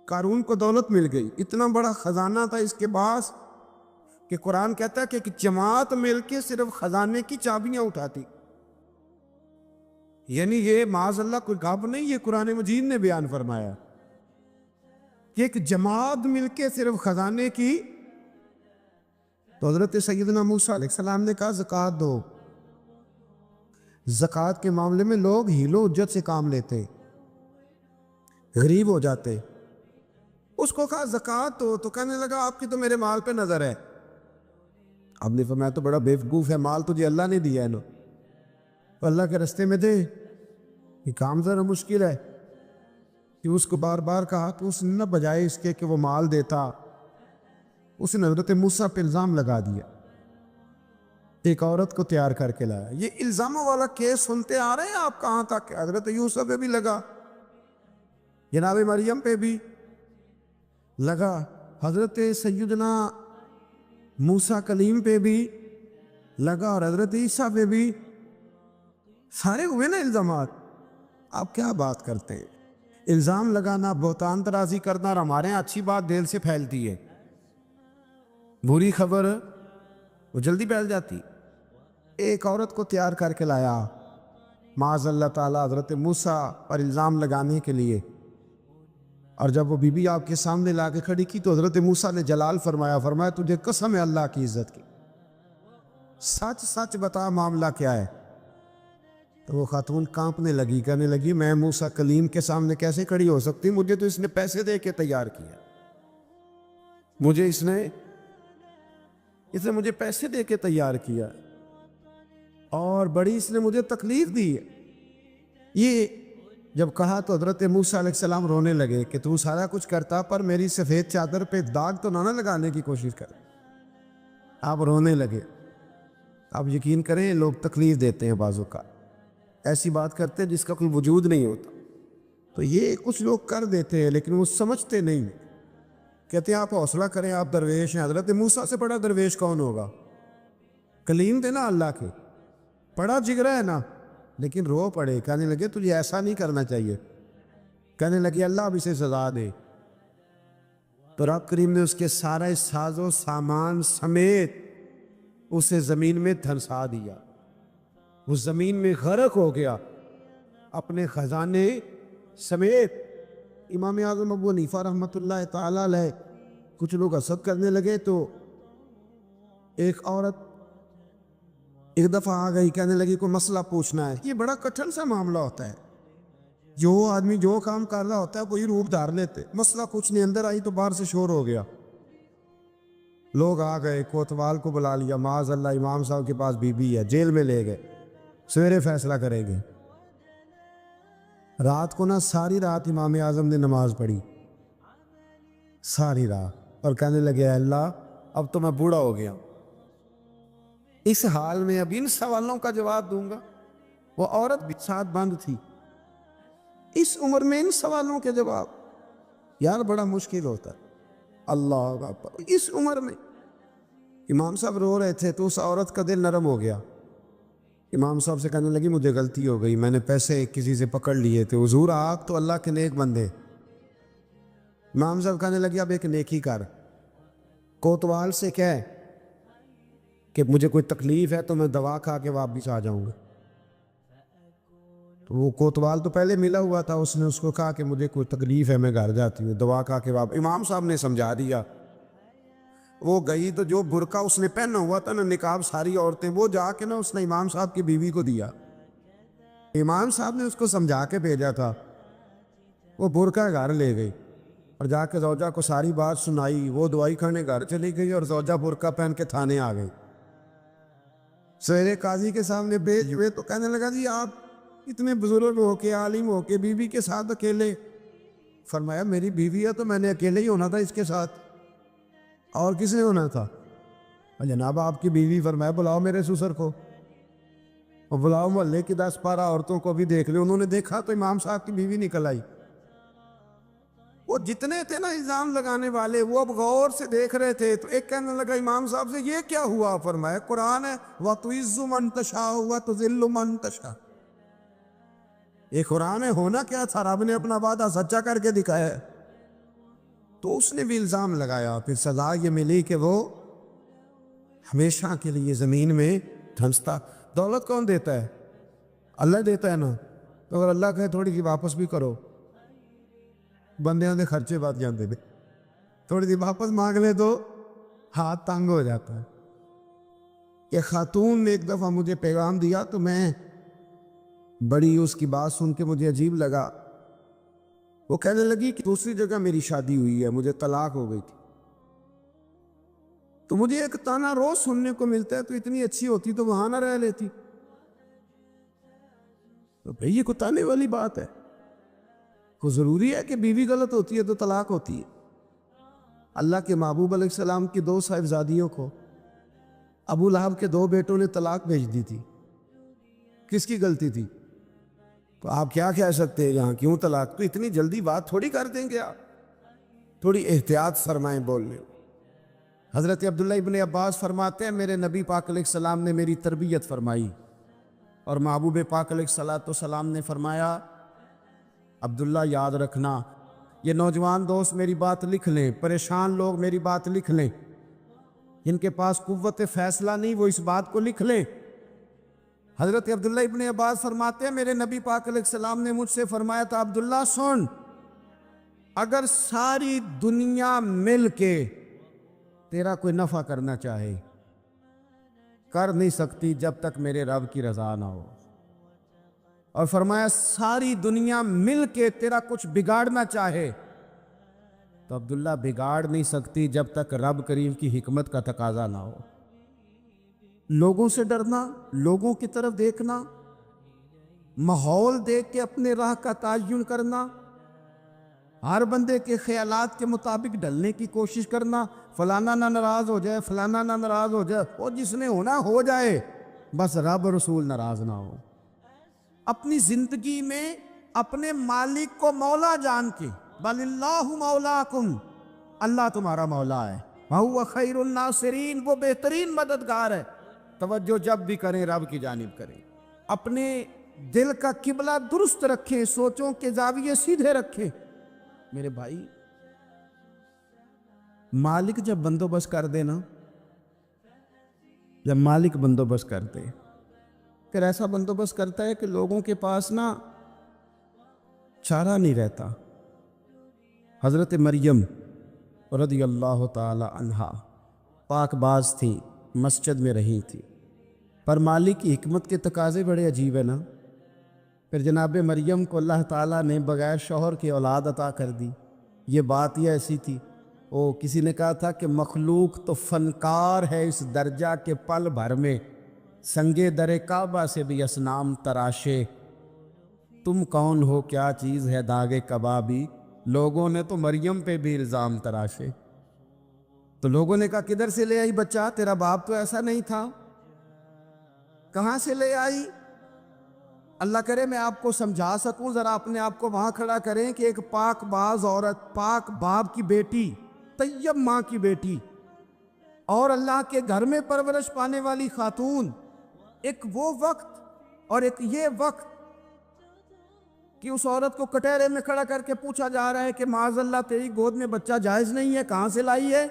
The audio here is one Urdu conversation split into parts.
قارون کو دولت مل گئی، اتنا بڑا خزانہ تھا اس کے پاس کہ قرآن کہتا ہے کہ ایک جماعت مل کے صرف خزانے کی چابیاں اٹھاتی. یعنی یہ معاذ اللہ کوئی گپ نہیں، یہ قرآن مجید نے بیان فرمایا کہ ایک جماعت مل کے صرف خزانے کی. تو حضرت سیدنا موسیٰ علیہ السلام نے کہا زکوٰۃ دو. زکوٰۃ کے معاملے میں لوگ ہیل و حجت سے کام لیتے، غریب ہو جاتے. اس کو کہا زکوٰۃ دو تو کہنے لگا آپ کی تو میرے مال پہ نظر ہے. اب نے فرمایا تو بڑا بیوقوف ہے، مال تجھے اللہ نے دیا ہے نا، تو اللہ کے رستے میں دے. یہ کام ذرا مشکل ہے کہ اس کو بار بار کہا تو اس نے نہ بجائے اس کے کہ وہ مال دیتا، اس نے حضرت موسیٰ پہ الزام لگا دیا. ایک عورت کو تیار کر کے لایا. یہ الزاموں والا کیس سنتے آ رہے ہیں آپ کہاں تک؟ حضرت یوسف پہ بھی لگا، جناب مریم پہ بھی لگا، حضرت سیدنا موسیٰ کلیم پہ بھی لگا، اور حضرت عیسیٰ پہ بھی. سارے ہوئے نا الزامات. آپ کیا بات کرتے ہیں؟ الزام لگانا، بہتان ترازی کرنا، اور ہمارے یہاں اچھی بات دل سے پھیلتی ہے، بری خبر وہ جلدی پھیل جاتی. ایک عورت کو تیار کر کے لایا معاذ اللہ تعالیٰ حضرت موسیٰ پر الزام لگانے کے لیے. اور جب وہ بی بی آپ کے سامنے لا کے کھڑی کی تو حضرت موسیٰ نے جلال فرمایا تجھے قسم ہے اللہ کی عزت کی، سچ سچ بتا معاملہ کیا ہے. تو وہ خاتون کانپنے لگی، کہنے لگی میں موسیٰ کلیم کے سامنے کیسے کھڑی ہو سکتی، مجھے تو اس نے پیسے دے کے تیار کیا، مجھے اس نے مجھے پیسے دے کے تیار کیا، اور بڑی اس نے مجھے تکلیف دی ہے. یہ جب کہا تو حضرت موسیٰ علیہ السلام رونے لگے کہ تو سارا کچھ کرتا پر میری سفید چادر پہ داغ تو نہ لگانے کی کوشش کر. آپ رونے لگے. آپ یقین کریں لوگ تکلیف دیتے ہیں بعضوں کا، ایسی بات کرتے ہیں جس کا کوئی وجود نہیں ہوتا. تو یہ کچھ لوگ کر دیتے ہیں لیکن وہ سمجھتے نہیں. کہتے ہیں آپ حوصلہ کریں، آپ درویش ہیں. حضرت موسیٰ سے بڑا درویش کون ہوگا؟ کلیم تھے نا اللہ کے، بڑا جگرا ہے نا. لیکن رو پڑے، کہنے لگے تجھے ایسا نہیں کرنا چاہیے. کہنے لگے اللہ اب اسے سزا دے. تو رب کریم نے اس کے سارے ساز و سامان سمیت اسے زمین میں دھنسا دیا. وہ زمین میں غرق ہو گیا اپنے خزانے سمیت. امام اعظم ابو حنیفہ رحمۃ اللہ تعالیٰ علیہ کچھ لوگ حسد کرنے لگے تو ایک عورت ایک دفعہ آ گئی، کہنے لگی کوئی مسئلہ پوچھنا ہے. یہ بڑا کٹھن سا معاملہ ہوتا ہے، جو آدمی جو کام کر رہا ہوتا ہے وہی روپ دھار لیتے. مسئلہ کچھ نہیں، اندر آئی تو باہر سے شور ہو گیا. لوگ آ گئے، کوتوال کو بلا لیا، معاذ اللہ امام صاحب کے پاس بی بی ہے، جیل میں لے گئے، سویرے فیصلہ کریں گے. رات کو نا ساری رات امام اعظم نے نماز پڑھی، ساری رات، اور کہنے لگے اللہ اب تو میں بوڑھا ہو گیا، اس حال میں اب ان سوالوں کا جواب دوں گا. وہ عورت بھی ساتھ بند تھی، اس عمر میں ان سوالوں کے جواب یار بڑا مشکل ہوتا ہے. اللہ اکبر. اس عمر میں امام صاحب رو رہے تھے تو اس عورت کا دل نرم ہو گیا. امام صاحب سے کہنے لگی مجھے غلطی ہو گئی، میں نے پیسے کسی سے پکڑ لیے تھے. حضور آپ تو اللہ کے نیک بندے. امام صاحب کہنے لگی اب ایک نیکی کر، کوتوال سے کہہ کہ مجھے کوئی تکلیف ہے تو میں دوا کھا کے واپس آ جاؤں گا. تو وہ کوتوال تو پہلے ملا ہوا تھا، اس نے اس کو کہا کہ مجھے کوئی تکلیف ہے میں گھر جاتی ہوں، دوا کھا کے واپس. امام صاحب نے سمجھا دیا. وہ گئی تو جو برقع اس نے پہنا ہوا تھا نا نقاب ساری عورتیں، وہ جا کے نا اس نے امام صاحب کی بیوی کو دیا. امام صاحب نے اس کو سمجھا کے بھیجا تھا. وہ برقع گھر لے گئی اور جا کے زوجہ کو ساری بات سنائی. وہ دوائی کھانے گھر چلی گئی اور زوجہ برقع پہن کے تھانے آ گئی. سویرے قاضی کے سامنے بھیج ہوئے تو کہنے لگا جی آپ اتنے بزرگ ہو کے عالم ہو کے بیوی کے ساتھ اکیلے. فرمایا میری بیوی ہے تو میں نے اکیلے ہی ہونا تھا اس کے ساتھ، اور کس نے ہونا تھا؟ جناب آپ کی بیوی. فرمایا بلاؤ میرے سسر کو، اور بلاؤ محلے کی 10-12 عورتوں کو بھی دیکھ لے. انہوں نے دیکھا تو امام صاحب کی بیوی نکل آئی. وہ جتنے تھے نا الزام لگانے والے وہ اب غور سے دیکھ رہے تھے. تو ایک کہنے لگا امام صاحب سے یہ کیا ہوا؟ فرمایا قرآن ہے وَتُعِزُّ مَن تَشَاءُ وَتُذِلُّ مَن تَشَاءُ. یہ قرآن ہے. ہونا کیا تھا؟ رب نے اپنا وعدہ سچا کر کے دکھایا ہے. تو اس نے بھی الزام لگایا، پھر سزا یہ ملی کہ وہ ہمیشہ کے لیے زمین میں دھنستا۔ دولت کون دیتا ہے؟ اللہ دیتا ہے نا، تو اگر اللہ کہے تھوڑی سی واپس بھی کرو، بندیاں دے خرچے بات جانتے تھے، تھوڑی سی واپس مانگ لے تو ہاتھ تنگ ہو جاتا ہے۔ کہ خاتون نے ایک دفعہ مجھے پیغام دیا تو میں بڑی اس کی بات سن کے مجھے عجیب لگا۔ وہ کہنے لگی کہ دوسری جگہ میری شادی ہوئی ہے، مجھے طلاق ہو گئی تھی، تو مجھے ایک تانا روز سننے کو ملتا ہے، تو اتنی اچھی ہوتی تو وہاں نہ رہ لیتی۔ تو بھئی یہ کوئی تانے والی بات ہے؟ کو ضروری ہے کہ بیوی غلط ہوتی ہے تو طلاق ہوتی ہے؟ اللہ کے محبوب علیہ السلام کی 2 صاحبزادیوں کو ابو لہب کے 2 بیٹوں نے طلاق بھیج دی تھی، کس کی غلطی تھی؟ تو آپ کیا کہہ سکتے ہیں یہاں کیوں طلاق؟ تو اتنی جلدی بات تھوڑی کر دیں گے آپ، تھوڑی احتیاط فرمائیں بولنے۔ حضرت عبداللہ ابن عباس فرماتے ہیں میرے نبی پاک علیہ السلام نے میری تربیت فرمائی، اور محبوب پاک علیہ السلام نے فرمایا عبداللہ یاد رکھنا، یہ نوجوان دوست میری بات لکھ لیں، پریشان لوگ میری بات لکھ لیں، جن کے پاس قوت فیصلہ نہیں وہ اس بات کو لکھ لیں۔ حضرت عبداللہ ابن عباس فرماتے ہیں میرے نبی پاک علیہ السلام نے مجھ سے فرمایا تھا عبداللہ سن، اگر ساری دنیا مل کے تیرا کوئی نفع کرنا چاہے، کر نہیں سکتی جب تک میرے رب کی رضا نہ ہو، اور فرمایا ساری دنیا مل کے تیرا کچھ بگاڑنا چاہے تو عبداللہ بگاڑ نہیں سکتی جب تک رب کریم کی حکمت کا تقاضا نہ ہو۔ لوگوں سے ڈرنا، لوگوں کی طرف دیکھنا، ماحول دیکھ کے اپنے راہ کا تعین کرنا، ہر بندے کے خیالات کے مطابق ڈھلنے کی کوشش کرنا، فلانا نہ ناراض ہو جائے، فلانا نہ ناراض ہو جائے، وہ جس نے ہونا ہو جائے، بس رب رسول ناراض نہ ہو۔ اپنی زندگی میں اپنے مالک کو مولا جان کے، بل اللہ مولاکم، اللہ تمہارا مولا ہے، وَهُوَ خَيْرُ النَّاصِرِينَ، وہ بہترین مددگار ہے۔ توجہ جب بھی کریں رب کی جانب کریں، اپنے دل کا قبلہ درست رکھیں، سوچوں کے زاویے سیدھے رکھیں۔ میرے بھائی، مالک جب بندوبست کر دے نا، جب مالک بندوبست کر دے، پھر ایسا بندوبست کرتا ہے کہ لوگوں کے پاس نا چارہ نہیں رہتا۔ حضرت مریم رضی اللہ تعالی عنہا پاک باز تھی، مسجد میں رہی تھی، پر مالک کی حکمت کے تقاضے بڑے عجیب ہیں نا۔ پھر جناب مریم کو اللہ تعالیٰ نے بغیر شوہر کی اولاد عطا کر دی۔ یہ بات ہی ایسی تھی، کسی نے کہا تھا کہ مخلوق تو فنکار ہے اس درجہ کے پل بھر میں سنگے در کعبہ سے بھی اصنام تراشے، تم کون ہو کیا چیز ہے داغے کبابی، لوگوں نے تو مریم پہ بھی الزام تراشے۔ تو لوگوں نے کہا کدھر سے لے آئی بچہ، تیرا باپ تو ایسا نہیں تھا، کہاں سے لے آئی؟ اللہ کرے میں آپ کو سمجھا سکوں، ذرا اپنے آپ کو وہاں کھڑا کریں کہ ایک پاک باز عورت، پاک باپ کی بیٹی، طیب ماں کی بیٹی، اور اللہ کے گھر میں پرورش پانے والی خاتون، ایک وہ وقت اور ایک یہ وقت کہ اس عورت کو کٹہرے میں کھڑا کر کے پوچھا جا رہا ہے کہ معاذ اللہ تیری گود میں بچہ جائز نہیں ہے، کہاں سے لائی ہے؟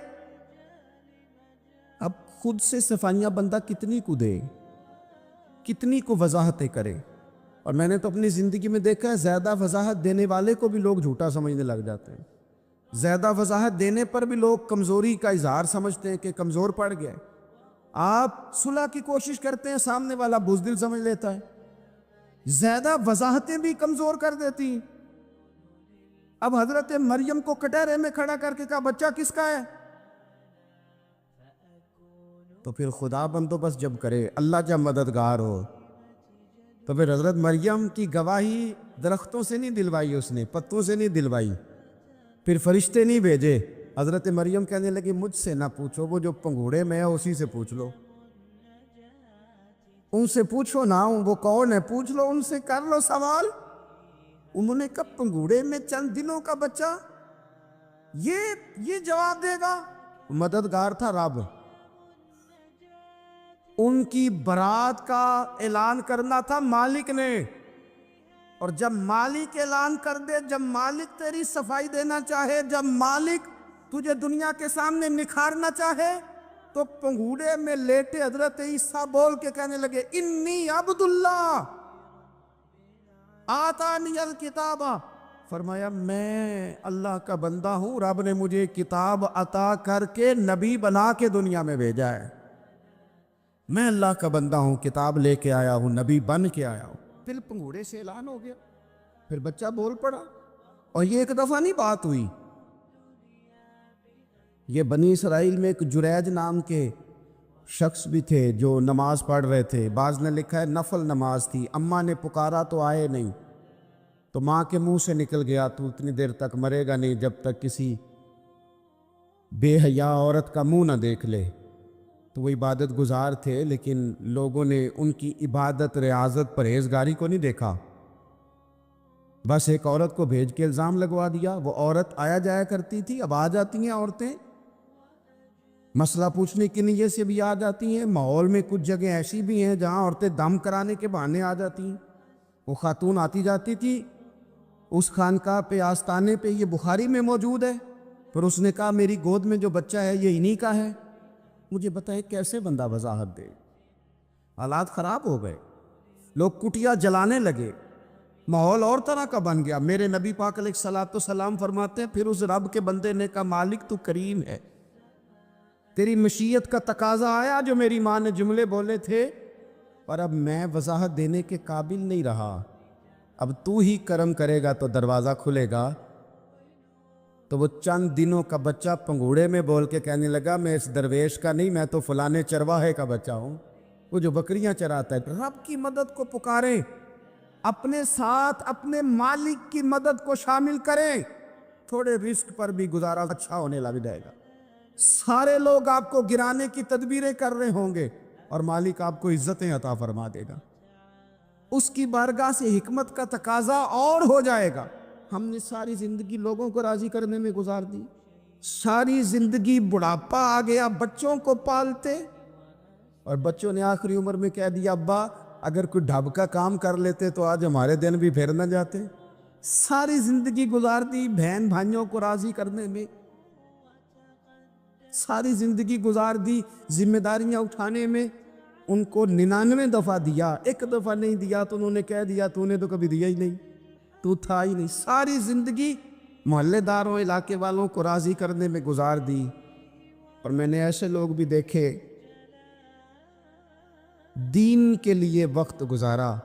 اب خود سے صفائیاں بندہ کتنی کو دے، کتنی کو وضاحتیں کرے۔ اور میں نے تو اپنی زندگی میں دیکھا ہے زیادہ وضاحت دینے والے کو بھی لوگ جھوٹا سمجھنے لگ جاتے ہیں، زیادہ وضاحت دینے پر بھی لوگ کمزوری کا اظہار سمجھتے ہیں کہ کمزور پڑ گئے۔ آپ صلح کی کوشش کرتے ہیں، سامنے والا بزدل سمجھ لیتا ہے، زیادہ وضاحتیں بھی کمزور کر دیتی ہیں۔ اب حضرت مریم کو کٹہرے میں کھڑا کر کے کہا بچہ کس کا ہے؟ تو پھر خدا بندوبست جب کرے، اللہ جب مددگار ہو، تو پھر حضرت مریم کی گواہی درختوں سے نہیں دلوائی، اس نے پتوں سے نہیں دلوائی، پھر فرشتے نہیں بھیجے۔ حضرت مریم کہنے لگی مجھ سے نہ پوچھو، وہ جو پنگھوڑے میں ہے اسی سے پوچھ لو، ان سے پوچھو نا، وہ کون ہے پوچھ لو، ان سے کر لو سوال۔ انہوں نے کہا پنگھوڑے میں چند دنوں کا بچہ، یہ جواب دے گا؟ مددگار تھا رب، ان کی برات کا اعلان کرنا تھا مالک نے، اور جب مالک اعلان کر دے، جب مالک تیری صفائی دینا چاہے، جب مالک تجھے دنیا کے سامنے نکھارنا چاہے تو پنگوڑے میں لیٹے حضرت عیسیٰ بول کے کہنے لگے انی عبداللہ آتانی الکتاب، فرمایا میں اللہ کا بندہ ہوں، رب نے مجھے کتاب عطا کر کے نبی بنا کے دنیا میں بھیجا ہے، میں اللہ کا بندہ ہوں، کتاب لے کے آیا ہوں، نبی بن کے آیا ہوں۔ پھر پنگوڑے سے اعلان ہو گیا، پھر بچہ بول پڑا، اور یہ ایک دفعہ نہیں بات ہوئی۔ یہ بنی اسرائیل میں ایک جریج نام کے شخص بھی تھے جو نماز پڑھ رہے تھے، بعض نے لکھا ہے نفل نماز تھی، اماں نے پکارا تو آئے نہیں، تو ماں کے منہ سے نکل گیا تو اتنی دیر تک مرے گا نہیں جب تک کسی بے حیا عورت کا منہ نہ دیکھ لے۔ تو وہ عبادت گزار تھے، لیکن لوگوں نے ان کی عبادت، ریاضت، پرہیزگاری کو نہیں دیکھا، بس ایک عورت کو بھیج کے الزام لگوا دیا۔ وہ عورت آیا جایا کرتی تھی، اب آ جاتی ہیں عورتیں، مسئلہ پوچھنے کی نیت سے بھی آ جاتی ہیں۔ ماحول میں کچھ جگہ ایسی بھی ہیں جہاں عورتیں دم کرانے کے بہانے آ جاتی ہیں۔ وہ خاتون آتی جاتی تھی اس خانقاہ پہ، آستانے پہ، یہ بخاری میں موجود ہے، پھر اس نے کہا میری گود میں جو بچہ ہے یہ انہی کا ہے۔ مجھے بتائے کیسے بندہ وضاحت دے؟ حالات خراب ہو گئے، لوگ کٹیا جلانے لگے، ماحول اور طرح کا بن گیا۔ میرے نبی پاک علیہ الصلوۃ والسلام فرماتے ہیں پھر اس رب کے بندے نے کہا مالک تو کریم ہے، تیری مشیت کا تقاضا آیا جو میری ماں نے جملے بولے تھے، پر اب میں وضاحت دینے کے قابل نہیں رہا، اب تو ہی کرم کرے گا تو دروازہ کھلے گا۔ تو وہ چند دنوں کا بچہ پنگوڑے میں بول کے کہنے لگا میں اس درویش کا نہیں، میں تو فلانے چرواہے کا بچہ ہوں، وہ جو بکریاں چراتا ہے۔ رب کی مدد کو پکاریں، اپنے ساتھ اپنے مالک کی مدد کو شامل کریں، تھوڑے رزق پر بھی گزارا اچھا ہونے لگ جائے گا۔ سارے لوگ آپ کو گرانے کی تدبیریں کر رہے ہوں گے اور مالک آپ کو عزتیں عطا فرما دے گا، اس کی بارگاہ سے حکمت کا تقاضا اور ہو جائے گا۔ ہم نے ساری زندگی لوگوں کو راضی کرنے میں گزار دی، ساری زندگی بڑھاپا آ گیا بچوں کو پالتے، اور بچوں نے آخری عمر میں کہہ دیا ابا اگر کوئی ڈھب کا کام کر لیتے تو آج ہمارے دن بھی پھر نہ جاتے۔ ساری زندگی گزار دی بہن بھائیوں کو راضی کرنے میں، ساری زندگی گزار دی ذمہ داریاں اٹھانے میں، ان کو 99 دفعہ دیا، ایک دفعہ نہیں دیا تو انہوں نے کہہ دیا تو نے تو کبھی دیا ہی نہیں، تو تھا ہی نہیں۔ ساری زندگی محلے داروں، علاقے والوں کو راضی کرنے میں گزار دی۔ اور میں نے ایسے لوگ بھی دیکھے دین کے لیے وقت گزارا،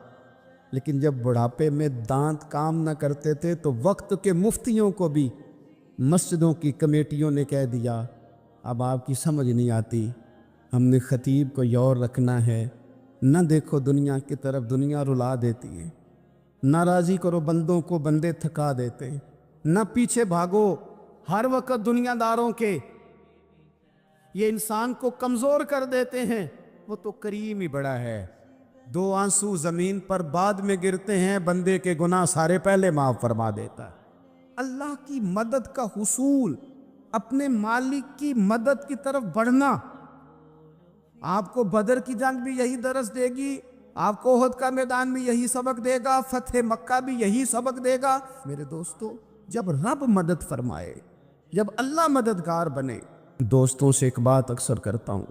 لیکن جب بڑھاپے میں دانت کام نہ کرتے تھے تو وقت کے مفتیوں کو بھی مسجدوں کی کمیٹیوں نے کہہ دیا اب آپ کی سمجھ نہیں آتی، ہم نے خطیب کو یور رکھنا ہے، نہ دیکھو دنیا کی طرف، دنیا رلا دیتی ہے، نہ راضی کرو بندوں کو، بندے تھکا دیتے ہیں، نہ پیچھے بھاگو ہر وقت دنیا داروں کے، یہ انسان کو کمزور کر دیتے ہیں۔ وہ تو کریم ہی بڑا ہے، 2 آنسو زمین پر بعد میں گرتے ہیں، بندے کے گناہ سارے پہلے معاف فرما دیتا ہے۔ اللہ کی مدد کا حصول، اپنے مالک کی مدد کی طرف بڑھنا، آپ کو بدر کی جنگ بھی یہی درس دے گی، آپ کو احد کا میدان بھی یہی سبق دے گا، فتح مکہ بھی یہی سبق دے گا۔ میرے دوستو جب رب مدد فرمائے، جب اللہ مددگار بنے، دوستوں سے ایک بات اکثر کرتا ہوں،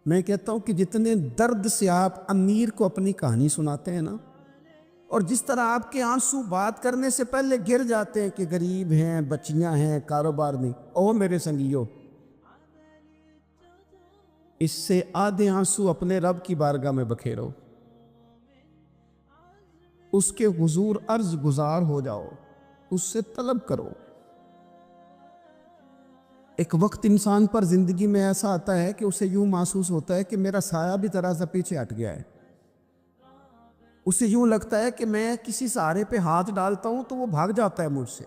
میں کہتا ہوں کہ جتنے درد سے آپ امیر کو اپنی کہانی سناتے ہیں نا، اور جس طرح آپ کے آنسو بات کرنے سے پہلے گر جاتے ہیں کہ غریب ہیں، بچیاں ہیں، کاروبار نہیں، او میرے سنگیو، اس سے آدھے آنسو اپنے رب کی بارگاہ میں بکھیرو، اس کے حضور عرض گزار ہو جاؤ، اس سے طلب کرو۔ ایک وقت انسان پر زندگی میں ایسا آتا ہے کہ اسے یوں محسوس ہوتا ہے کہ میرا سایہ بھی ذرا سا پیچھے ہٹ گیا ہے، اسے یوں لگتا ہے کہ میں کسی سہارے پہ ہاتھ ڈالتا ہوں تو وہ بھاگ جاتا ہے مجھ سے،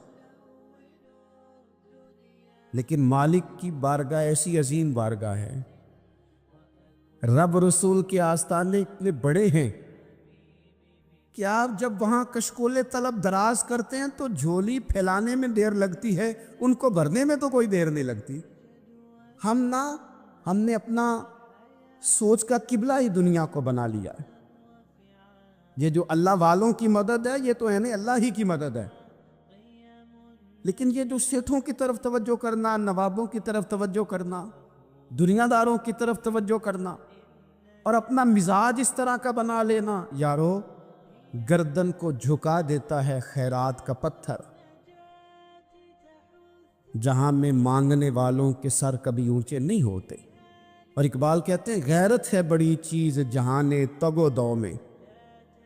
لیکن مالک کی بارگاہ ایسی عظیم بارگاہ ہے، رب رسول کے آستانے اتنے بڑے ہیں کہ آپ جب وہاں کشکول طلب دراز کرتے ہیں تو جھولی پھیلانے میں دیر لگتی ہے، ان کو بھرنے میں تو کوئی دیر نہیں لگتی۔ ہم نے اپنا سوچ کا قبلہ ہی دنیا کو بنا لیا ہے، یہ جو اللہ والوں کی مدد ہے یہ تو ہے نہیں، اللہ ہی کی مدد ہے۔ لیکن یہ جو سیٹھوں کی طرف توجہ کرنا، نوابوں کی طرف توجہ کرنا، دنیا داروں کی طرف توجہ کرنا اور اپنا مزاج اس طرح کا بنا لینا، یارو گردن کو جھکا دیتا ہے خیرات کا پتھر، جہاں میں مانگنے والوں کے سر کبھی اونچے نہیں ہوتے۔ اور اقبال کہتے ہیں غیرت ہے بڑی چیز جہان تگ و دو میں،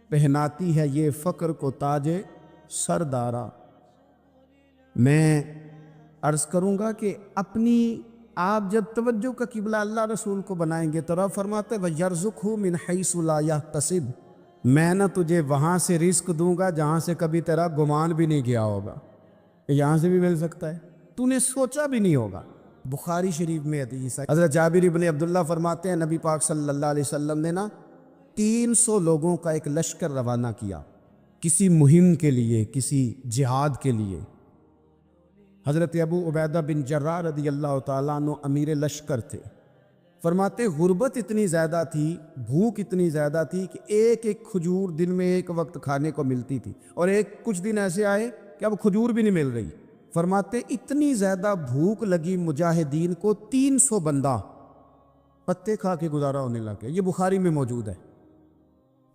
پہناتی ہے یہ فقر کو تاج سردارا۔ میں عرض کروں گا کہ اپنی آپ جب توجہ کا قبلہ اللہ رسول کو بنائیں گے تو رب فرماتے وَيَرْزُقْهُ مِنْ حَيْثُ لَا يَحْتَسِبُ، میں نہ تجھے وہاں سے رزق دوں گا جہاں سے کبھی تیرا گمان بھی نہیں گیا ہوگا، یہاں سے بھی مل سکتا ہے، تو نے سوچا بھی نہیں ہوگا۔ بخاری شریف میں حدیث ہے، حضرت جابر بن عبداللہ فرماتے ہیں نبی پاک صلی اللہ علیہ وسلم نے نا 300 لوگوں کا ایک لشکر روانہ کیا کسی مہم کے لیے، کسی جہاد کے لیے۔ حضرت ابو عبیدہ بن جراح رضی اللہ تعالیٰ عنہ امیر لشکر تھے۔ فرماتے غربت اتنی زیادہ تھی، بھوک اتنی زیادہ تھی کہ ایک ایک کھجور دن میں ایک وقت کھانے کو ملتی تھی، اور کچھ دن ایسے آئے کہ اب کھجور بھی نہیں مل رہی۔ فرماتے اتنی زیادہ بھوک لگی مجاہدین کو 300 بندہ پتے کھا کے گزارا ہونے لگے۔ یہ بخاری میں موجود ہے۔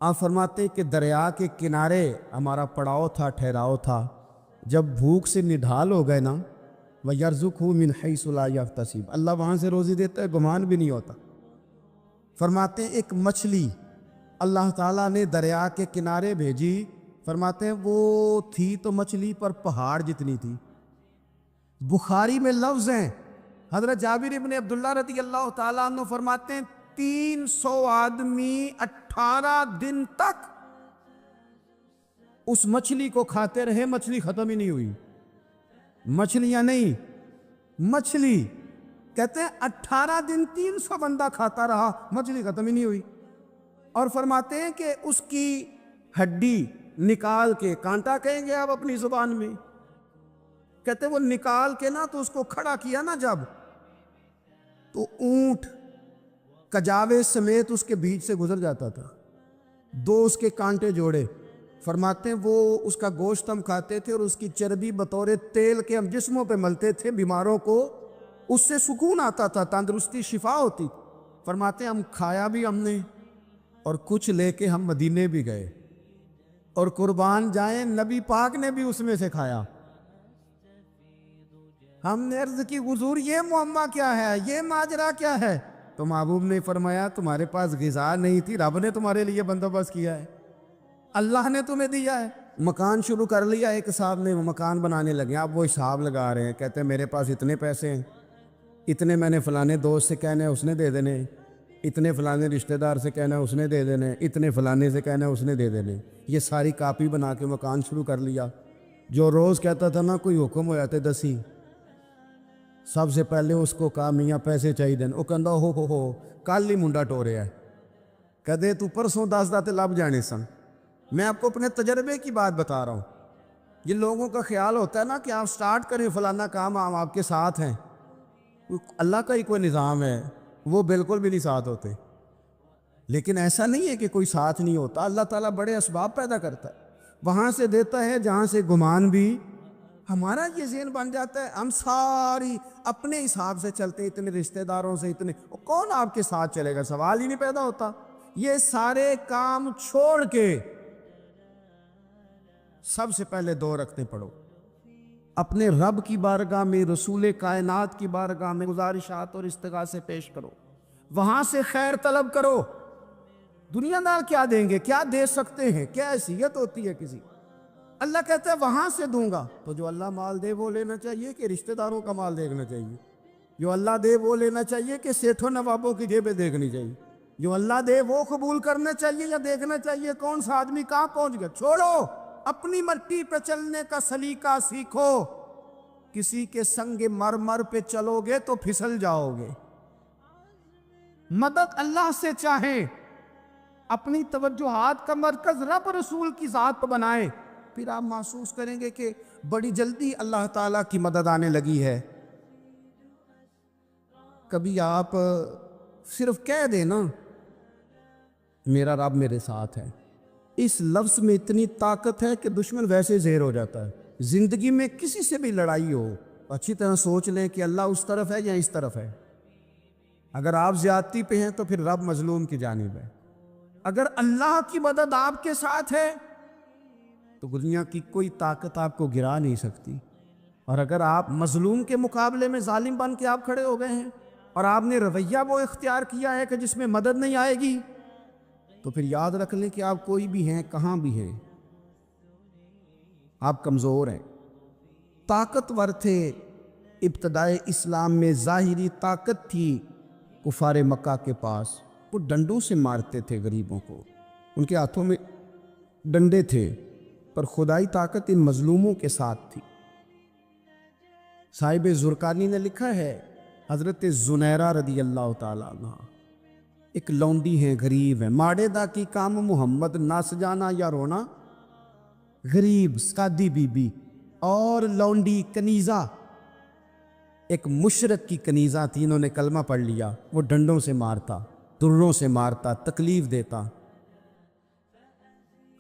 آپ فرماتے کہ دریا کے کنارے ہمارا پڑاؤ تھا، ٹھہراؤ تھا، جب بھوک سے نڈھال ہو گئے نا وَيَرْزُقْهُ مِنْ حَيْثُ لَا يَحْتَسِبُ، اللہ وہاں سے روزی دیتا ہے، گمان بھی نہیں ہوتا۔ فرماتے ہیں ایک مچھلی اللہ تعالیٰ نے دریا کے کنارے بھیجی، فرماتے ہیں وہ تھی تو مچھلی پر پہاڑ جتنی تھی۔ بخاری میں لفظ ہیں، حضرت جابر بن عبداللہ رضی اللہ تعالیٰ عنہ فرماتے ہیں 300 آدمی 18 دن تک اس مچھلی کو کھاتے رہے، مچھلی ختم ہی نہیں ہوئی۔ مچھلیاں نہیں، مچھلی کہتے ہیں 18 دن 300 بندہ کھاتا رہا، مچھلی ختم ہی نہیں ہوئی۔ اور فرماتے ہیں کہ اس کی ہڈی نکال کے، کانٹا کہیں گے آپ اپنی زبان میں، کہتے ہیں وہ نکال کے نا تو اس کو کھڑا کیا نا جب، تو اونٹ کجاوے سمیت اس کے بیچ سے گزر جاتا تھا، 2 اس کے کانٹے جوڑے۔ فرماتے ہیں وہ اس کا گوشت ہم کھاتے تھے اور اس کی چربی بطور تیل کے ہم جسموں پہ ملتے تھے، بیماروں کو اس سے سکون آتا تھا، تندرستی شفا ہوتی۔ فرماتے ہیں ہم کھایا بھی ہم نے، اور کچھ لے کے ہم مدینے بھی گئے، اور قربان جائیں نبی پاک نے بھی اس میں سے کھایا۔ ہم نے عرض کی حضور یہ معمہ کیا ہے، یہ ماجرا کیا ہے؟ تو محبوب نے فرمایا تمہارے پاس غذا نہیں تھی، رب نے تمہارے لیے بندوبست کیا ہے، اللہ نے تمہیں دیا ہے۔ مکان شروع کر لیا، ایک صاحب نے مکان بنانے لگے، آپ وہ حساب لگا رہے ہیں، کہتے ہیں میرے پاس اتنے پیسے ہیں، اتنے میں نے فلانے دوست سے کہنا ہے اس نے دے دینے، اتنے فلانے رشتہ دار سے کہنا ہے اس نے دے دینے، اتنے فلانے سے کہنا ہے اس نے دے دینے۔ یہ ساری کاپی بنا کے مکان شروع کر لیا۔ جو روز کہتا تھا نا کوئی حکم ہو جاتے دسی، سب سے پہلے اس کو کہا میاں پیسے چاہیے دین، وہ کہندا ہو کل ہی منڈا ٹوریا ہے، کدے تو پرسوں 10 داتے لب جانے سن۔ میں آپ کو اپنے تجربے کی بات بتا رہا ہوں۔ یہ لوگوں کا خیال ہوتا ہے نا کہ آپ سٹارٹ کریں فلانا کام، ہم آپ کے ساتھ ہیں، اللہ کا ہی کوئی نظام ہے، وہ بالکل بھی نہیں ساتھ ہوتے۔ لیکن ایسا نہیں ہے کہ کوئی ساتھ نہیں ہوتا، اللہ تعالیٰ بڑے اسباب پیدا کرتا ہے، وہاں سے دیتا ہے جہاں سے گمان بھی۔ ہمارا یہ ذہن بن جاتا ہے ہم ساری اپنے حساب سے چلتے، اتنے رشتہ داروں سے، اتنے کون آپ کے ساتھ چلے گا، سوال ہی نہیں پیدا ہوتا۔ یہ سارے کام چھوڑ کے سب سے پہلے 2 رکعتیں پڑھو، اپنے رب کی بارگاہ میں، رسول کائنات کی بارگاہ میں گزارشات اور استغاثے پیش کرو، وہاں سے خیر طلب کرو۔ دنیا دار کیا دیں گے، کیا دے سکتے ہیں، کیا حیثیت ہوتی ہے کسی؟ اللہ کہتا ہے وہاں سے دوں گا۔ تو جو اللہ مال دے وہ لینا چاہیے کہ رشتہ داروں کا مال دیکھنا چاہیے؟ جو اللہ دے وہ لینا چاہیے کہ سیٹھوں نوابوں کی جیبیں دیکھنی چاہیے؟ جو اللہ دے وہ قبول کرنا چاہیے یا دیکھنا چاہیے کون سا آدمی کہاں پہنچ گیا؟ چھوڑو، اپنی مٹی پہ چلنے کا سلیقہ سیکھو۔ کسی کے سنگ مرمر پہ چلو گے تو پھسل جاؤ گے۔ مدد اللہ سے چاہیں، اپنی توجہات کا مرکز رب رسول کی ذات پر بنائیں، پھر آپ محسوس کریں گے کہ بڑی جلدی اللہ تعالیٰ کی مدد آنے لگی ہے۔ کبھی آپ صرف کہہ دیں نا میرا رب میرے ساتھ ہے، اس لفظ میں اتنی طاقت ہے کہ دشمن ویسے زہر ہو جاتا ہے۔ زندگی میں کسی سے بھی لڑائی ہو اچھی طرح سوچ لیں کہ اللہ اس طرف ہے یا اس طرف ہے۔ اگر آپ زیادتی پہ ہیں تو پھر رب مظلوم کی جانب ہے۔ اگر اللہ کی مدد آپ کے ساتھ ہے تو دنیا کی کوئی طاقت آپ کو گرا نہیں سکتی، اور اگر آپ مظلوم کے مقابلے میں ظالم بن کے آپ کھڑے ہو گئے ہیں اور آپ نے رویہ وہ اختیار کیا ہے کہ جس میں مدد نہیں آئے گی، تو پھر یاد رکھ لیں کہ آپ کوئی بھی ہیں، کہاں بھی ہیں، آپ کمزور ہیں۔ طاقتور تھے ابتدائے اسلام میں، ظاہری طاقت تھی کفار مکہ کے پاس، وہ ڈنڈوں سے مارتے تھے غریبوں کو، ان کے ہاتھوں میں ڈنڈے تھے، پر خدائی طاقت ان مظلوموں کے ساتھ تھی۔ صاحب زرقانی نے لکھا ہے، حضرت زنیرہ رضی اللہ تعالیٰ عنہ ایک لونڈی ہیں، غریب ہیں، ماڑے دا کی کام محمد نس جانا یا رونا، غریب سادی بی بی اور لونڈی کنیزہ، ایک مشرک کی کنیزہ تھی، انہوں نے کلمہ پڑھ لیا، وہ ڈنڈوں سے مارتا، دروں سے مارتا، تکلیف دیتا۔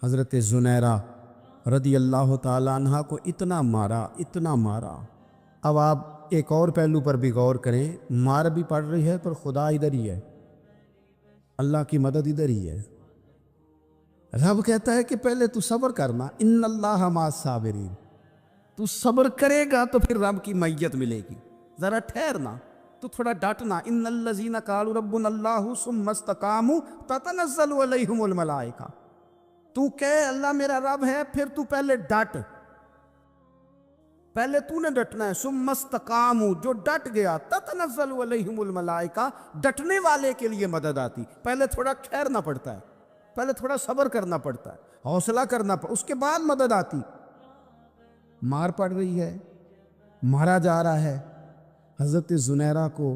حضرت زنیرہ رضی اللہ تعالیٰ عنہ کو اتنا مارا، اتنا مارا۔ اب آپ ایک اور پہلو پر بھی غور کریں، مار بھی پڑ رہی ہے پر خدا ادھر ہی ہے، اللہ کی مدد ادھر ہی ہے۔ رب کہتا ہے کہ پہلے تو صبر کرنا، ان اللہ مع الصابرین، تو صبر کرے گا تو پھر رب کی معیت ملے گی، ذرا ٹھہرنا، تو تھوڑا ڈٹنا۔ ان الذین قالوا ربنا اللہ ثم استقاموا تتنزل علیہم الملائکہ، تو کہے اللہ میرا رب ہے، پھر تو پہلے ڈٹ، پہلے تو نے ڈٹنا ہے۔ ثم استقاموا، جو ڈٹ گیا، تتنزل علیہم الملائکہ، ڈٹنے والے کے لیے مدد آتی، پہلے تھوڑا ٹھہرنا پڑتا ہے، پہلے تھوڑا صبر کرنا پڑتا ہے، حوصلہ کرنا پڑتا، اس کے بعد مدد آتی۔ مار پڑ رہی ہے، مارا جا رہا ہے، حضرت زنیرہ کو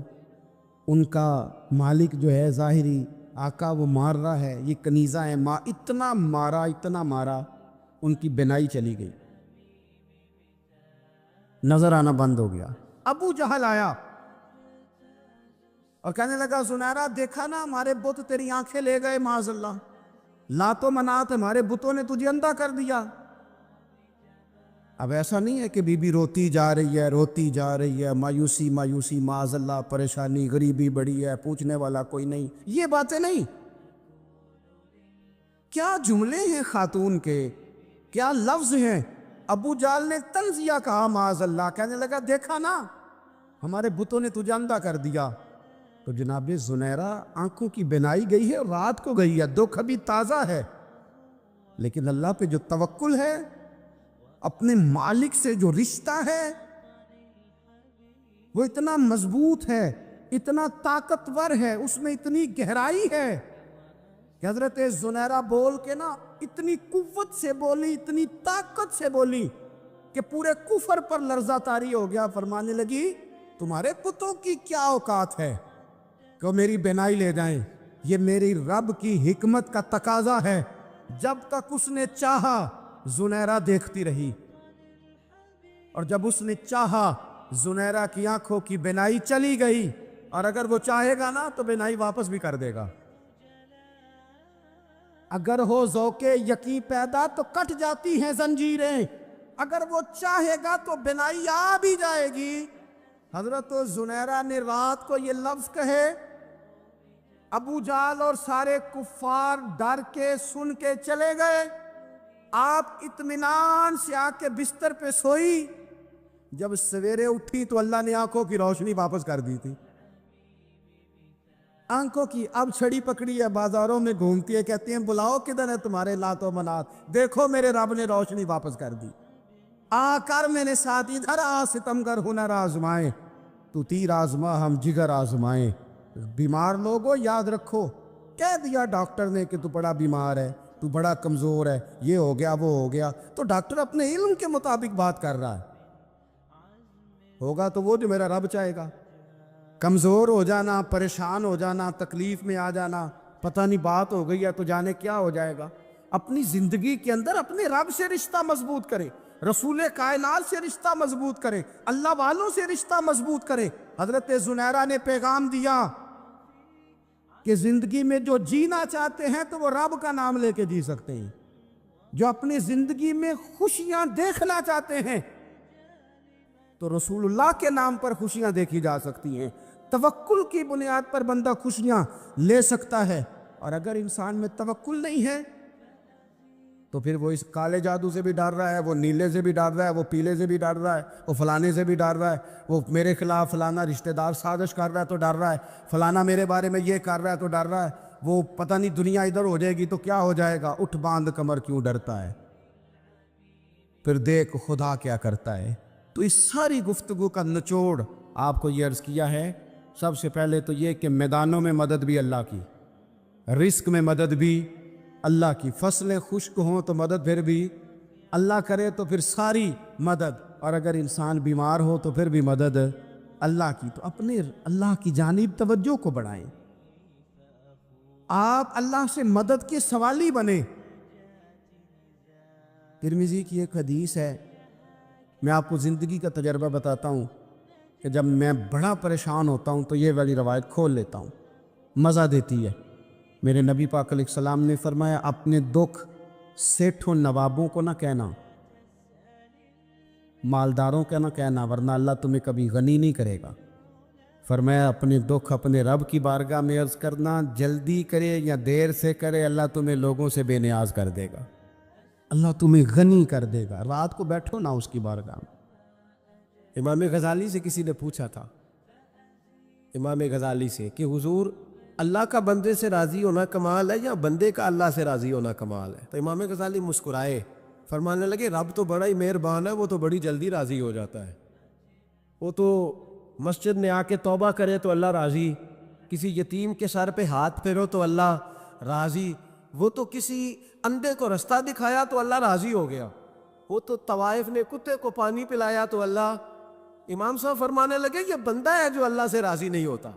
ان کا مالک جو ہے ظاہری آقا وہ مار رہا ہے، یہ کنیزہ ہے، اتنا مارا، اتنا مارا، ان کی بینائی چلی گئی، نظر آنا بند ہو گیا۔ ابو جہل آیا اور کہنے لگا زنیرہ دیکھا نا ہمارے بت تیری آنکھیں لے گئے، معاذ اللہ، لات و منات ہمارے بتوں نے تجھے اندھا کر دیا۔ اب ایسا نہیں ہے کہ بی بی روتی جا رہی ہے، روتی جا رہی ہے، مایوسی مایوسی، معاذ اللہ، پریشانی، غریبی بڑی ہے، پوچھنے والا کوئی نہیں، یہ باتیں نہیں۔ کیا جملے ہیں خاتون کے، کیا لفظ ہیں۔ ابو جال نے طنزیہ کہا، معاذ اللہ، کہنے لگا دیکھا نا ہمارے بتوں نے تجھے اندھا کر دیا۔ تو جناب زنیرہ آنکھوں کی بینائی گئی ہے، رات کو گئی ہے، دکھ ابھی تازہ ہے، لیکن اللہ پہ جو توکل ہے، اپنے مالک سے جو رشتہ ہے وہ اتنا مضبوط ہے، اتنا طاقتور ہے، اس میں اتنی گہرائی ہے کہ حضرت زنیرہ بول کے نا اتنی قوت سے بولی، اتنی طاقت سے بولی کہ پورے کفر پر لرزہ طاری ہو گیا۔ فرمانے لگی تمہارے بتوں کی کیا اوقات ہے کہ وہ میری بینائی لے جائیں، یہ میری رب کی حکمت کا تقاضا ہے۔ جب تک اس نے چاہا زنیرہ دیکھتی رہی، اور جب اس نے چاہا زنیرہ کی آنکھوں کی بینائی چلی گئی، اور اگر وہ چاہے گا نا تو بینائی واپس بھی کر دے گا۔ اگر ہو ذوق یقین پیدا تو کٹ جاتی ہیں زنجیریں، اگر وہ چاہے گا تو بینائی آ بھی جائے گی۔ حضرت زنیرہ نے رات کو یہ لفظ کہے، ابو جال اور سارے کفار ڈر کے سن کے چلے گئے، آپ اطمینان سے آ کے بستر پہ سوئی۔ جب سویرے اٹھی تو اللہ نے آنکھوں کی روشنی واپس کر دی تھی، آنکھوں کی اب چھڑی پکڑی ہے، بازاروں میں گھومتی ہے، کہتی ہیں بلاؤ کدھر ہے تمہارے لات و منات، دیکھو میرے رب نے روشنی واپس کر دی۔ آ کر میرے ساتھ ادھر آ، ستمگر ہنر آزمائیں، تو تیر آزما ہم جگر آزمائیں۔ بیمار لوگوں یاد رکھو، کہہ دیا ڈاکٹر نے کہ تو بڑا بیمار ہے، تو بڑا کمزور ہے، یہ ہو گیا وہ ہو گیا، تو ڈاکٹر اپنے علم کے مطابق بات کر رہا ہے، ہوگا تو وہ جو میرا رب چاہے گا۔ کمزور ہو جانا، پریشان ہو جانا، تکلیف میں آ جانا، پتہ نہیں بات ہو گئی ہے تو جانے کیا ہو جائے گا۔ اپنی زندگی کے اندر اپنے رب سے رشتہ مضبوط کرے، رسول کائنات سے رشتہ مضبوط کرے، اللہ والوں سے رشتہ مضبوط کرے۔ حضرت زنیرہ نے پیغام دیا کہ زندگی میں جو جینا چاہتے ہیں تو وہ رب کا نام لے کے جی سکتے ہیں، جو اپنی زندگی میں خوشیاں دیکھنا چاہتے ہیں تو رسول اللہ کے نام پر خوشیاں دیکھی جا سکتی ہیں. توکل کی بنیاد پر بندہ خوشیاں لے سکتا ہے. اور اگر انسان میں توکل نہیں ہے تو پھر وہ اس کالے جادو سے بھی ڈر رہا ہے, وہ نیلے سے بھی ڈر رہا ہے, وہ پیلے سے بھی ڈر رہا ہے, وہ فلانے سے بھی ڈر رہا ہے, وہ میرے خلاف فلانا رشتہ دار سازش کر رہا ہے تو ڈر رہا ہے, فلانا میرے بارے میں یہ کر رہا ہے تو ڈر رہا ہے, وہ پتہ نہیں دنیا ادھر ہو جائے گی تو کیا ہو جائے گا, اٹھ باندھ کمر کیوں ڈرتا ہے, پھر دیکھ خدا کیا کرتا ہے. تو اس ساری گفتگو کا نچوڑ آپ کو یہ عرض کیا ہے. سب سے پہلے تو یہ کہ میدانوں میں مدد بھی اللہ کی, رزق میں مدد بھی اللہ کی, فصلیں خشک ہوں تو مدد پھر بھی اللہ کرے تو پھر ساری مدد, اور اگر انسان بیمار ہو تو پھر بھی مدد اللہ کی. تو اپنے اللہ کی جانب توجہ کو بڑھائیں, آپ اللہ سے مدد کے سوالی بنیں. ترمذی کی ایک حدیث ہے, میں آپ کو زندگی کا تجربہ بتاتا ہوں کہ جب میں بڑا پریشان ہوتا ہوں تو یہ والی روایت کھول لیتا ہوں, مزہ دیتی ہے. میرے نبی پاک علیہ السلام نے فرمایا اپنے دکھ سیٹھوں نوابوں کو نہ کہنا, مالداروں کا نہ کہنا, ورنہ اللہ تمہیں کبھی غنی نہیں کرے گا. فرمایا اپنے دکھ اپنے رب کی بارگاہ میں عرض کرنا, جلدی کرے یا دیر سے کرے اللہ تمہیں لوگوں سے بے نیاز کر دے گا, اللہ تمہیں غنی کر دے گا. رات کو بیٹھو نا اس کی بارگاہ میں. امام غزالی سے کسی نے پوچھا تھا, امام غزالی سے, کہ حضور اللہ کا بندے سے راضی ہونا کمال ہے یا بندے کا اللہ سے راضی ہونا کمال ہے؟ تو امام غزالی مسکرائے, فرمانے لگے رب تو بڑا ہی مہربان ہے, وہ تو بڑی جلدی راضی ہو جاتا ہے. وہ تو مسجد میں آ کے توبہ کرے تو اللہ راضی, کسی یتیم کے سر پہ ہاتھ پھیرو تو اللہ راضی, وہ تو کسی اندھے کو رستہ دکھایا تو اللہ راضی ہو گیا, وہ تو طوائف نے کتے کو پانی پلایا تو اللہ. امام صاحب فرمانے لگے یہ بندہ ہے جو اللہ سے راضی نہیں ہوتا.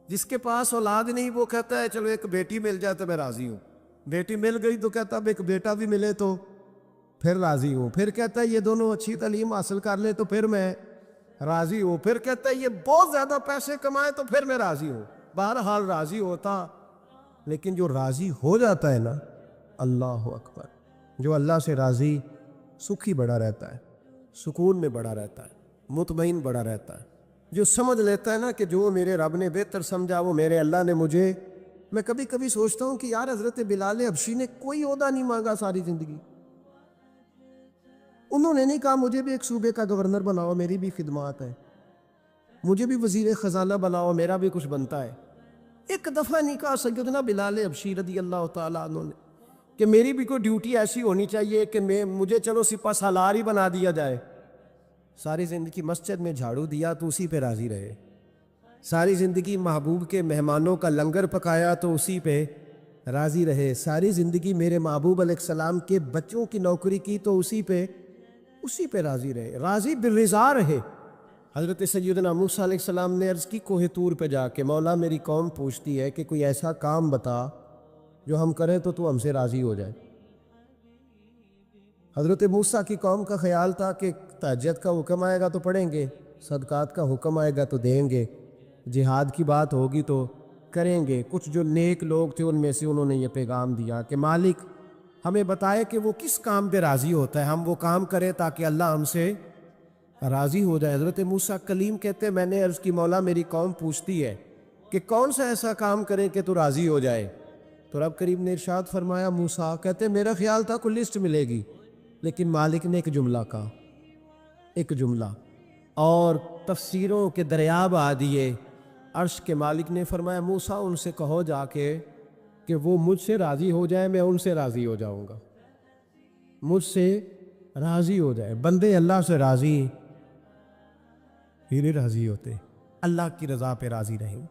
جس کے پاس اولاد نہیں وہ کہتا ہے چلو ایک بیٹی مل جائے تو میں راضی ہوں, بیٹی مل گئی تو کہتا اب ایک بیٹا بھی ملے تو پھر راضی ہوں, پھر کہتا ہے یہ دونوں اچھی تعلیم حاصل کر لے تو پھر میں راضی ہوں, پھر کہتا ہے یہ بہت زیادہ پیسے کمائے تو پھر میں راضی ہوں. بہرحال راضی ہوتا, لیکن جو راضی ہو جاتا ہے نا, اللہ اکبر, جو اللہ سے راضی سکھی بڑا رہتا ہے, سکون میں بڑا رہتا ہے, مطمئن بڑا رہتا ہے. جو سمجھ لیتا ہے نا کہ جو میرے رب نے بہتر سمجھا وہ میرے اللہ نے مجھے. میں کبھی کبھی سوچتا ہوں کہ یار حضرت بلال حبشی نے کوئی عہدہ نہیں مانگا ساری زندگی, انہوں نے نہیں کہا مجھے بھی ایک صوبے کا گورنر بناؤ میری بھی خدمات ہے, مجھے بھی وزیر خزانہ بناؤ میرا بھی کچھ بنتا ہے. ایک دفعہ نہیں کہا سیدنا بلال حبشی رضی اللہ تعالیٰ عنہ نے کہ میری بھی کوئی ڈیوٹی ایسی ہونی چاہیے کہ مجھے چلو سپہ سالار ہی بنا دیا جائے. ساری زندگی مسجد میں جھاڑو دیا تو اسی پہ راضی رہے, ساری زندگی محبوب کے مہمانوں کا لنگر پکایا تو اسی پہ راضی رہے, ساری زندگی میرے محبوب علیہ السلام کے بچوں کی نوکری کی تو اسی پہ راضی رہے, راضی بالرضا رہے. حضرت سیدنا موسیٰ علیہ السلام نے عرض کی کوہ طور پہ جا کے, مولا میری قوم پوچھتی ہے کہ کوئی ایسا کام بتا جو ہم کریں تو ہم سے راضی ہو جائے. حضرت موسیٰ کی قوم کا خیال تھا کہ تہجد کا حکم آئے گا تو پڑھیں گے, صدقات کا حکم آئے گا تو دیں گے, جہاد کی بات ہوگی تو کریں گے. کچھ جو نیک لوگ تھے ان میں سے انہوں نے یہ پیغام دیا کہ مالک ہمیں بتائے کہ وہ کس کام پہ راضی ہوتا ہے, ہم وہ کام کریں تاکہ اللہ ہم سے راضی ہو جائے. حضرت موسیٰ کلیم کہتے میں نے عرض کی مولا میری قوم پوچھتی ہے کہ کون سا ایسا کام کریں کہ تو راضی ہو جائے. تو رب کریم نے ارشاد فرمایا, موسیٰ کہتے میرا خیال تھا کوئی لسٹ ملے گی, لیکن مالک نے ایک جملہ کہا, ایک جملہ, اور تفسیروں کے دریا بہا دیے. عرش کے مالک نے فرمایا موسیٰ ان سے کہو جا کے کہ وہ مجھ سے راضی ہو جائے, میں ان سے راضی ہو جاؤں گا, مجھ سے راضی ہو جائے. بندے اللہ سے راضی ہی نہیں راضی ہوتے, اللہ کی رضا پہ راضی رہیں,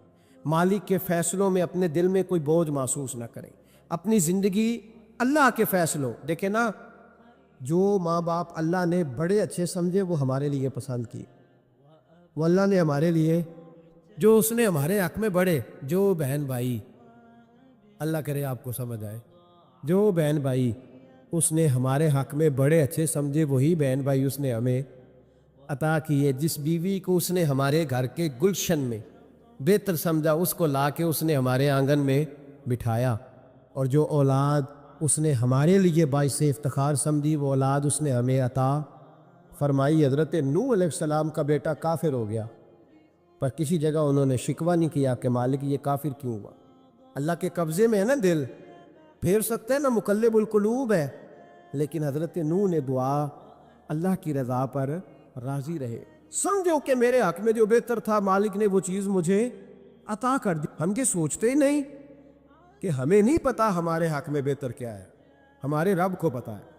مالک کے فیصلوں میں اپنے دل میں کوئی بوجھ محسوس نہ کریں, اپنی زندگی اللہ کے فیصلوں. دیکھیں نا, جو ماں باپ اللہ نے بڑے اچھے سمجھے وہ ہمارے لیے پسند کی, وہ اللہ نے ہمارے لیے جو اس نے ہمارے حق میں بڑے, جو بہن بھائی, اللہ کرے آپ کو سمجھ آئے, جو بہن بھائی اس نے ہمارے حق میں بڑے اچھے سمجھے وہی بہن بھائی اس نے ہمیں عطا کیے. جس بیوی کو اس نے ہمارے گھر کے گلشن میں بہتر سمجھا اس کو لا کے اس نے ہمارے آنگن میں بٹھایا, اور جو اولاد اس نے ہمارے لیے باعث افتخار سمجھی وہ اولاد اس نے ہمیں عطا فرمائی۔ حضرت نوح علیہ السلام کا بیٹا کافر ہو گیا، پر کسی جگہ انہوں نے شکوہ نہیں کیا کہ مالک یہ کافر کیوں ہوا۔ اللہ کے قبضے میں ہے نا دل، پھیر سکتے ہیں نا، مقلب القلوب ہے، لیکن حضرت نوح نے دعا اللہ کی رضا پر راضی رہے، سمجھو کہ میرے حق میں جو بہتر تھا مالک نے وہ چیز مجھے عطا کر دی۔ ہم یہ سوچتے ہی نہیں کہ ہمیں نہیں پتا ہمارے حق میں بہتر کیا ہے، ہمارے رب کو پتا ہے۔